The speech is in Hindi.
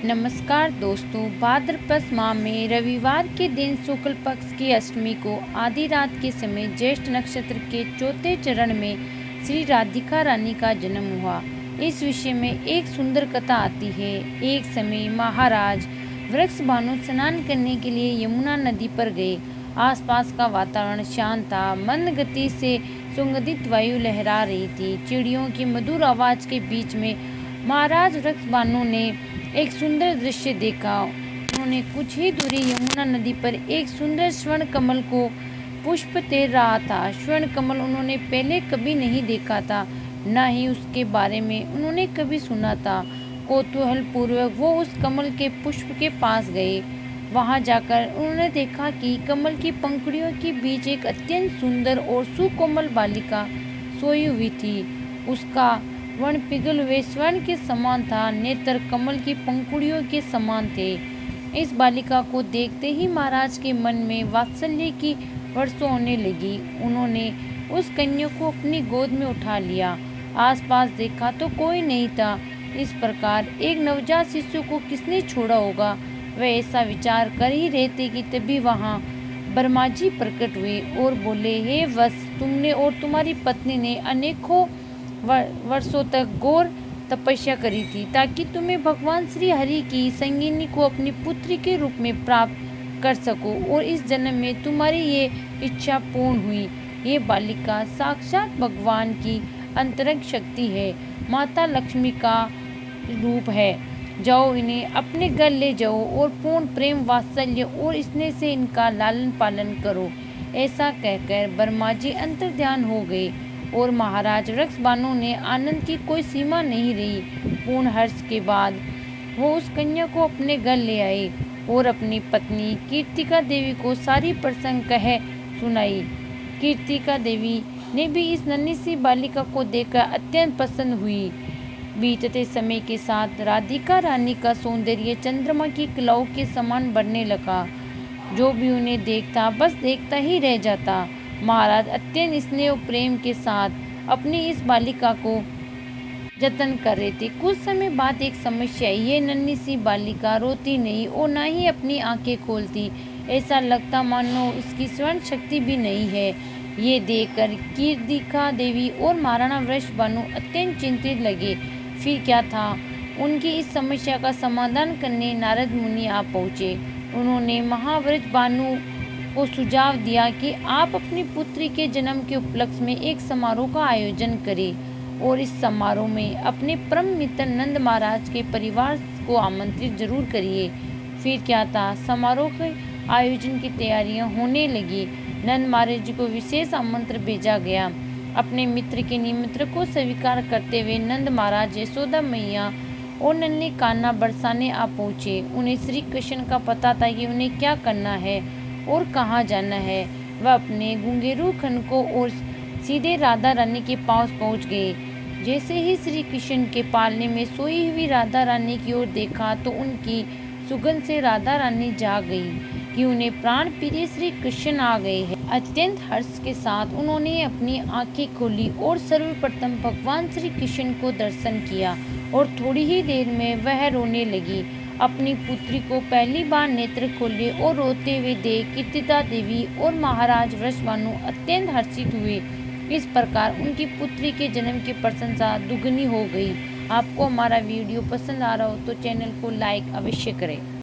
नमस्कार दोस्तों, भाद्रपद माह में रविवार के दिन शुक्ल पक्ष की अष्टमी को आधी रात के समय ज्येष्ठ नक्षत्र के चौथे चरण में श्री राधिका रानी का जन्म हुआ। इस विषय में एक सुंदर कथा आती है। एक समय महाराज वृषभानु स्नान करने के लिए यमुना नदी पर गए। आसपास का वातावरण शांत था। मंद गति से सुगंधित वायु लहरा रही थी। चिड़ियों की मधुर आवाज के बीच में महाराज वृषभानु ने एक सुंदर दृश्य देखा। उन्होंने कुछ ही दूरी यमुना नदी पर एक सुंदर स्वर्ण कमल को पुष्प तैर रहा था। स्वर्ण कमल उन्होंने पहले कभी नहीं देखा था, न ही उसके बारे में उन्होंने कभी सुना था। कौतूहल पूर्वक वो उस कमल के पुष्प के पास गए। वहां जाकर उन्होंने देखा कि कमल की पंखुड़ियों के बीच एक अत्यंत सुंदर और सुकोमल बालिका सोई हुई थी। उसका वर्ण पिघल हुए स्वर्ण के समान था। नेत्र कमल की पंखुड़ियों के समान थे। इस बालिका को देखते ही महाराज के मन में वात्सल्य की वर्षा होने लगी। उन्होंने उस कन्या को अपनी गोद में उठा लिया। आसपास देखा तो कोई नहीं था। इस प्रकार एक नवजात शिशु को किसने छोड़ा होगा, वे ऐसा विचार कर ही रहे थे कि तभी वहाँ ब्रह्मा जी प्रकट हुए और बोले, हे वत्स, तुमने और तुम्हारी पत्नी ने अनेकों वर्षों तक घोर तपस्या करी थी ताकि तुम्हें भगवान श्री हरि की संगिनी को अपनी पुत्री के रूप में प्राप्त कर सको, और इस जन्म में तुम्हारी ये इच्छा पूर्ण हुई। ये बालिका साक्षात भगवान की अंतरंग शक्ति है, माता लक्ष्मी का रूप है। जाओ, इन्हें अपने घर ले जाओ और पूर्ण प्रेम वात्सल्य और स्नेह से इनका लालन पालन करो। ऐसा कहकर ब्रह्मा जी अंतर्ध्यान हो गए और महाराज वृषभानु ने आनंद की कोई सीमा नहीं रही। पूर्ण हर्ष के बाद वो उस कन्या को अपने घर ले आए और अपनी पत्नी कीर्तिका देवी को सारी प्रसंग कह सुनाई। कीर्तिका देवी ने भी इस नन्ही सी बालिका को देखकर अत्यंत प्रसन्न हुई। बीतते समय के साथ राधिका रानी का सौंदर्य चंद्रमा की कलाओं के समान बढ़ने लगा। जो भी उन्हें देखता बस देखता ही रह जाता। महाराज अत्यंत स्नेह और प्रेम के साथ अपनी इस बालिका को जतन कर रहे थे। कुछ समय बाद एक समस्या आई। ये नन्ही सी बालिका रोती नहीं और न ही अपनी आंखें खोलती। ऐसा लगता मानो इसकी स्वर्ण शक्ति भी नहीं है। ये देखकर कीर्तिका देवी और महाराणा वृषभानु अत्यंत चिंतित लगे। फिर क्या था, उनकी इस समस्या का समाधान करने नारद मुनि आ पहुँचे। उन्होंने महावृषभानु को सुझाव दिया कि आप अपनी पुत्री के जन्म के उपलक्ष्य में एक समारोह का आयोजन करें और इस समारोह में अपने परम मित्र नंद महाराज के परिवार को आमंत्रित जरूर करिए। फिर क्या था, समारोह के आयोजन की तैयारियां होने लगी। नंद महाराज जी को विशेष आमंत्रण भेजा गया। अपने मित्र के निमंत्रण को स्वीकार करते हुए नंद महाराज यशोदा मैया और नन्हे कान्हा बरसाने आ पहुँचे। उन्हें श्री कृष्ण का पता था कि उन्हें क्या करना है और कहाँ जाना है। वह अपने घुंघरू खनकों और सीधे राधा रानी के पास पहुँच गए। जैसे ही श्री कृष्ण के पालने में सोई हुई राधा रानी की ओर देखा तो उनकी सुगंध से राधा रानी जाग गई कि उन्हें प्राण प्रिय श्री कृष्ण आ गए हैं। अत्यंत हर्ष के साथ उन्होंने अपनी आंखें खोली और सर्वप्रथम भगवान श्री कृष्ण को दर्शन किया और थोड़ी ही देर में वह रोने लगी। अपनी पुत्री को पहली बार नेत्र खोले और रोते हुए देख कीर्तिका देवी और महाराज वृषभानु अत्यंत हर्षित हुए। इस प्रकार उनकी पुत्री के जन्म की प्रशंसा दुगनी हो गई। आपको हमारा वीडियो पसंद आ रहा हो तो चैनल को लाइक अवश्य करें।